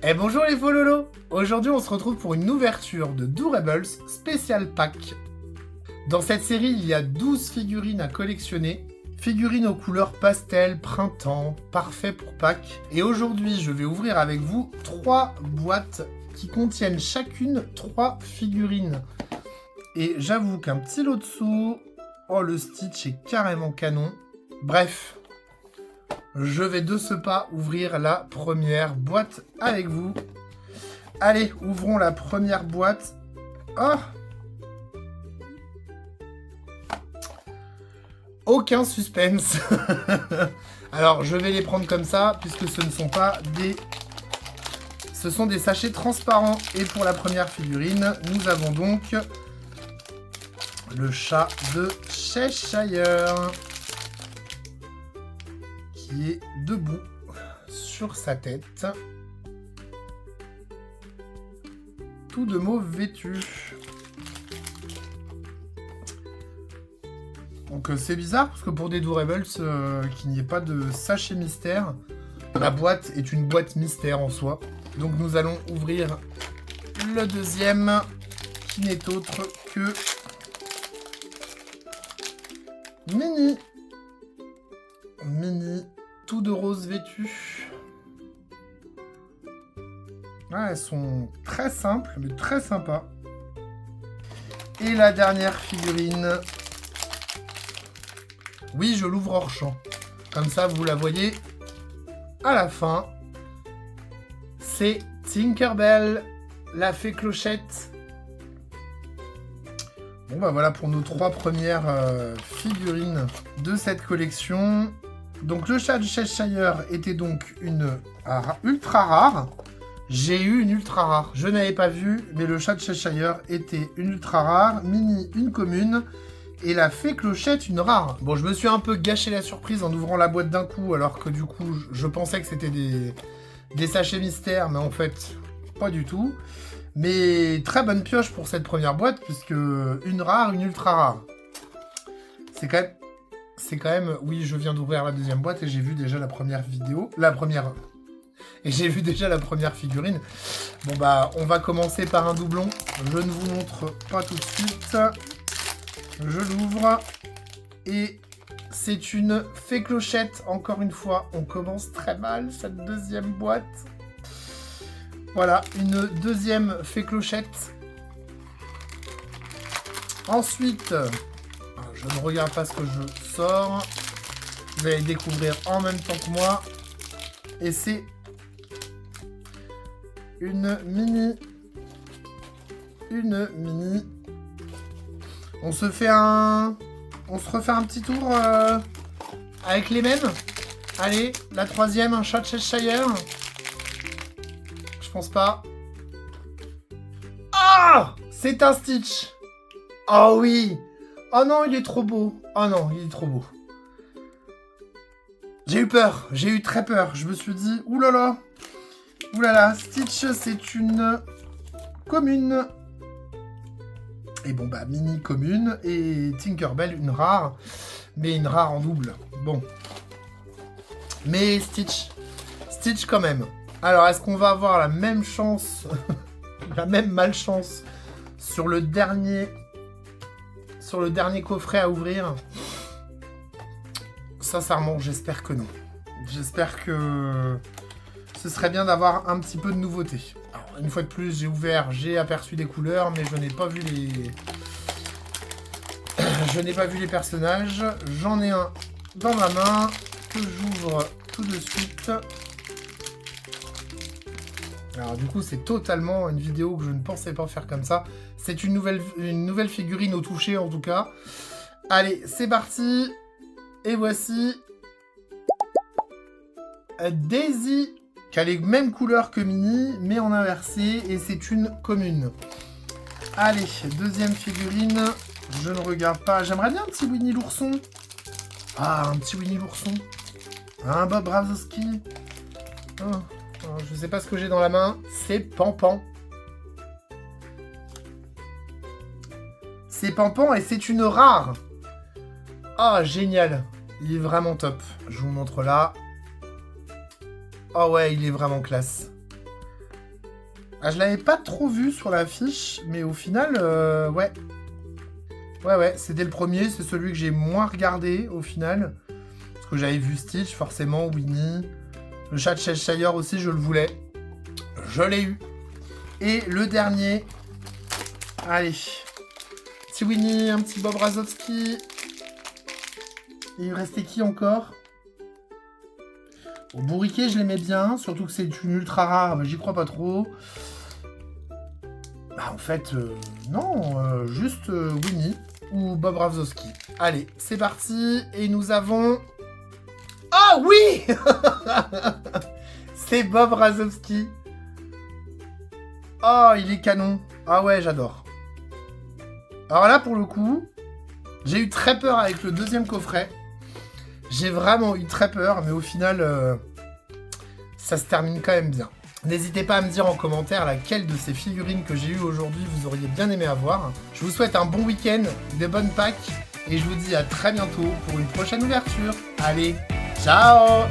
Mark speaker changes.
Speaker 1: Et bonjour les fololos. Aujourd'hui on se retrouve pour une ouverture de Doorables Special Pack. Dans cette série il y a 12 figurines à collectionner. Figurines aux couleurs pastel, printemps, parfait pour Pâques. Et aujourd'hui je vais ouvrir avec vous 3 boîtes qui contiennent chacune 3 figurines. Et j'avoue qu'un petit lot dessous, oh le Stitch est carrément canon. Bref. Je vais de ce pas ouvrir la première boîte avec vous. Allez, ouvrons la première boîte. Oh! Aucun suspense. Alors, je vais les prendre comme ça, puisque ce ne sont pas des... Ce sont des sachets transparents. Et pour la première figurine, nous avons donc le chat de Cheshire, qui est debout sur sa tête, tout de mauve vêtu. Donc c'est bizarre parce que pour des Doorables, qu'il n'y ait pas de sachet mystère, la boîte est une boîte mystère en soi. Donc nous allons ouvrir le deuxième, qui n'est autre que Minnie. Minnie, tout de rose vêtu. Ah, elles sont très simples, mais très sympas. Et la dernière figurine. Oui, je l'ouvre hors champ. Comme ça, vous la voyez à la fin. C'est Tinkerbell, la fée Clochette. Bon, bah voilà pour nos 3 premières figurines de cette collection. Donc le chat de Cheshire était donc une ultra rare. J'ai eu une ultra rare. Je n'avais pas vu, mais le chat de Cheshire était une ultra rare. Minnie, une commune. Et la fée Clochette, une rare. Bon, je me suis un peu gâché la surprise en ouvrant la boîte d'un coup, alors que du coup, je pensais que c'était des sachets mystères, mais en fait, pas du tout. Mais très bonne pioche pour cette première boîte, puisque une rare, une ultra rare. C'est quand même... Oui, je viens d'ouvrir la deuxième boîte et j'ai vu déjà la première vidéo. Et j'ai vu déjà la première figurine. Bon bah, on va commencer par un doublon. Je ne vous montre pas tout de suite. Je l'ouvre. Et c'est une fée Clochette. Encore une fois, on commence très mal cette deuxième boîte. Voilà, une deuxième fée Clochette. Ensuite, je ne regarde pas ce que je sors. Vous allez découvrir en même temps que moi. Et c'est une Minnie. Une Minnie. On se refait un petit tour avec les mêmes. Allez, la troisième, un chat de Cheshire. Je pense pas. Ah! C'est un Stitch. Oh oui. Oh non, il est trop beau. Oh non, il est trop beau. J'ai eu peur. J'ai eu très peur. Je me suis dit, oulala. Oulala, Stitch, c'est une commune. Et bon, bah, Minnie commune. Et Tinkerbell, une rare. Mais une rare en double. Bon. Mais Stitch. Stitch quand même. Alors, est-ce qu'on va avoir la même chance, la même malchance sur le dernier coffret à ouvrir? Sincèrement, j'espère que non. J'espère que ce serait bien d'avoir un petit peu de nouveauté. Alors, une fois de plus, j'ai ouvert, j'ai aperçu des couleurs, mais je n'ai pas vu les... je n'ai pas vu les personnages. J'en ai un dans ma main que j'ouvre tout de suite. Alors du coup, c'est totalement une vidéo que je ne pensais pas faire comme ça. C'est une nouvelle figurine au toucher, en tout cas. Allez, c'est parti. Et voici Daisy, qui a les mêmes couleurs que Minnie, mais en inversé. Et c'est une commune. Allez, deuxième figurine. Je ne regarde pas. J'aimerais bien un petit Winnie l'ourson. Ah, un petit Winnie l'ourson. Un Bob Razowski. Oh. Je sais pas ce que j'ai dans la main. C'est Pampan. C'est Pampan et c'est une rare. Ah, génial. Il est vraiment top. Je vous montre là. Oh ouais, il est vraiment classe. Ah, je l'avais pas trop vu sur l'affiche, mais au final, ouais. Ouais, c'était le premier, c'est celui que j'ai moins regardé, au final. Parce que j'avais vu Stitch, forcément, Winnie. Le chat de Cheshire aussi, je le voulais. Je l'ai eu. Et le dernier... Allez. Petit Winnie, un petit Bob Razowski. Et il restait qui encore? Bon, Bourriquet, je l'aimais bien, surtout que c'est une ultra rare, mais j'y crois pas trop. Bah, en fait, non, juste Winnie ou Bob Razowski. Allez, c'est parti, et nous avons... Oh oui. C'est Bob Razowski. Oh, il est canon. Ah ouais, j'adore. Alors là, pour le coup, j'ai eu très peur avec le deuxième coffret. J'ai vraiment eu très peur, mais au final, ça se termine quand même bien. N'hésitez pas à me dire en commentaire laquelle de ces figurines que j'ai eues aujourd'hui vous auriez bien aimé avoir. Je vous souhaite un bon week-end, de bonnes Pâques, et je vous dis à très bientôt pour une prochaine ouverture. Allez, ciao!